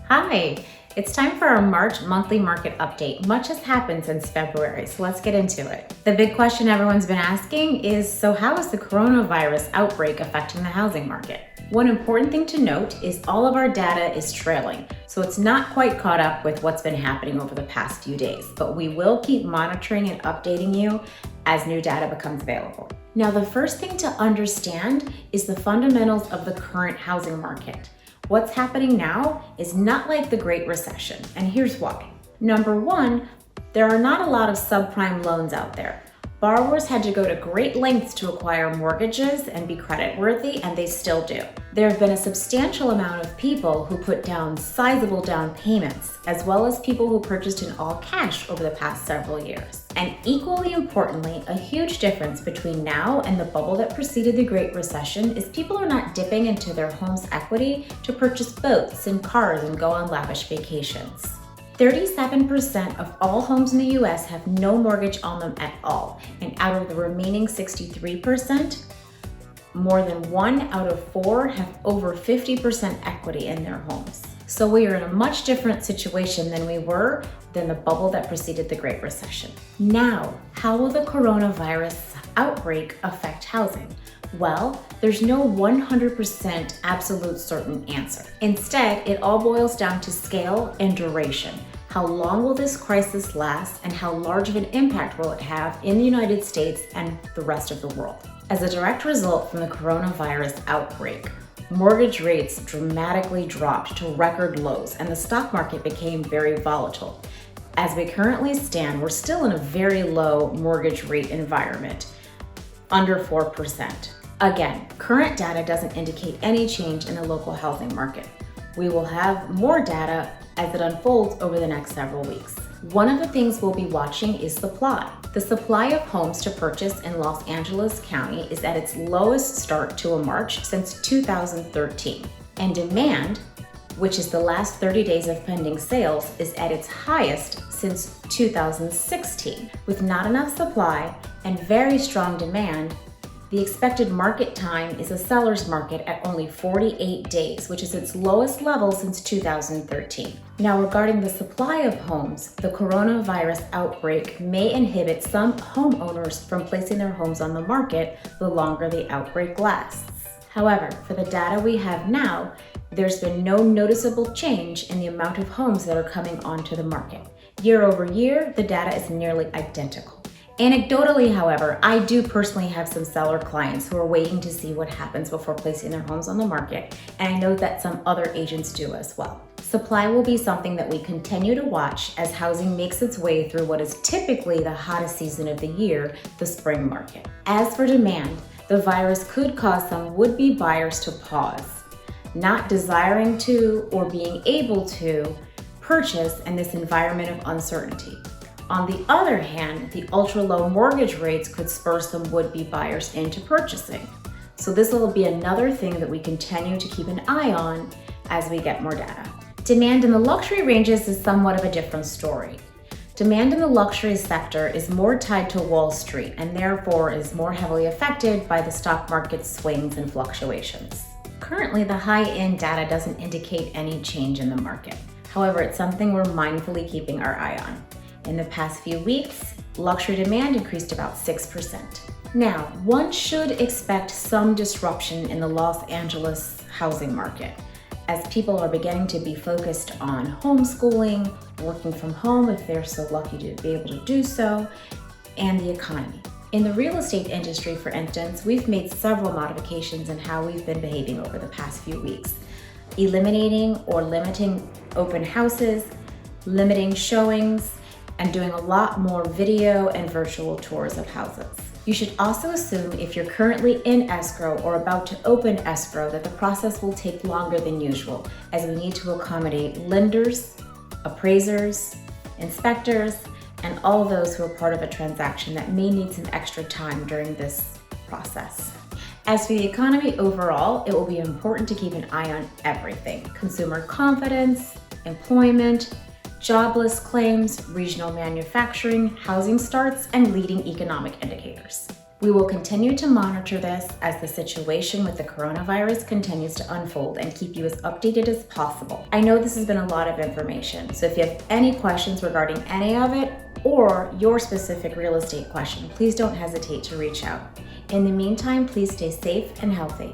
Hi, it's time for our March monthly market update. Much has happened since February, so let's get into it. The big question everyone's been asking is, so how is the coronavirus outbreak affecting the housing market? One important thing to note is all of our data is trailing, so it's not quite caught up with what's been happening over the past few days, but we will keep monitoring and updating you as new data becomes available. Now, the first thing to understand is the fundamentals of the current housing market. What's happening now is not like the Great Recession, and here's why. Number one, there are not a lot of subprime loans out there. Borrowers had to go to great lengths to acquire mortgages and be creditworthy, and they still do. There have been a substantial amount of people who put down sizable down payments, as well as people who purchased in all cash over the past several years. And equally importantly, a huge difference between now and the bubble that preceded the Great Recession is people are not dipping into their home's equity to purchase boats and cars and go on lavish vacations. 37% of all homes in the US have no mortgage on them at all, and out of the remaining 63%, more than 1 out of 4 have over 50% equity in their homes. So we are in a much different situation than we were than the bubble that preceded the Great Recession. Now, how will the coronavirus outbreak affect housing? Well, there's no 100% absolute certain answer. Instead, it all boils down to scale and duration. How long will this crisis last, and how large of an impact will it have in the United States and the rest of the world? As a direct result from the coronavirus outbreak, mortgage rates dramatically dropped to record lows, and the stock market became very volatile. As we currently stand, we're still in a very low mortgage rate environment, under 4%. Again, current data doesn't indicate any change in the local housing market. We will have more data as it unfolds over the next several weeks. One of the things we'll be watching is supply. The supply of homes to purchase in Los Angeles County is at its lowest start to a March since 2013. And demand, which is the last 30 days of pending sales, is at its highest since 2016. With not enough supply and very strong demand, the expected market time is a seller's market at only 48 days, which is its lowest level since 2013. Now, regarding the supply of homes, the coronavirus outbreak may inhibit some homeowners from placing their homes on the market the longer the outbreak lasts. However, for the data we have now, there's been no noticeable change in the amount of homes that are coming onto the market. Year over year, the data is nearly identical. Anecdotally, however, I do personally have some seller clients who are waiting to see what happens before placing their homes on the market, and I know that some other agents do as well. Supply will be something that we continue to watch as housing makes its way through what is typically the hottest season of the year, the spring market. As for demand, the virus could cause some would-be buyers to pause, not desiring to or being able to purchase in this environment of uncertainty. On the other hand, the ultra-low mortgage rates could spur some would-be buyers into purchasing. So this will be another thing that we continue to keep an eye on as we get more data. Demand in the luxury ranges is somewhat of a different story. Demand in the luxury sector is more tied to Wall Street and therefore is more heavily affected by the stock market swings and fluctuations. Currently, the high-end data doesn't indicate any change in the market. However, it's something we're mindfully keeping our eye on. In the past few weeks, luxury demand increased about 6%. Now, one should expect some disruption in the Los Angeles housing market as people are beginning to be focused on homeschooling, working from home if they're so lucky to be able to do so, and the economy. In the real estate industry, for instance, we've made several modifications in how we've been behaving over the past few weeks, eliminating or limiting open houses, limiting showings, and doing a lot more video and virtual tours of houses. You should also assume if you're currently in escrow or about to open escrow that the process will take longer than usual, as we need to accommodate lenders, appraisers, inspectors, and all those who are part of a transaction that may need some extra time during this process. As for the economy overall, it will be important to keep an eye on everything: consumer confidence, employment, jobless claims, regional manufacturing, housing starts, and leading economic indicators. We will continue to monitor this as the situation with the coronavirus continues to unfold and keep you as updated as possible. I know this has been a lot of information, so if you have any questions regarding any of it or your specific real estate question, please don't hesitate to reach out. In the meantime, please stay safe and healthy.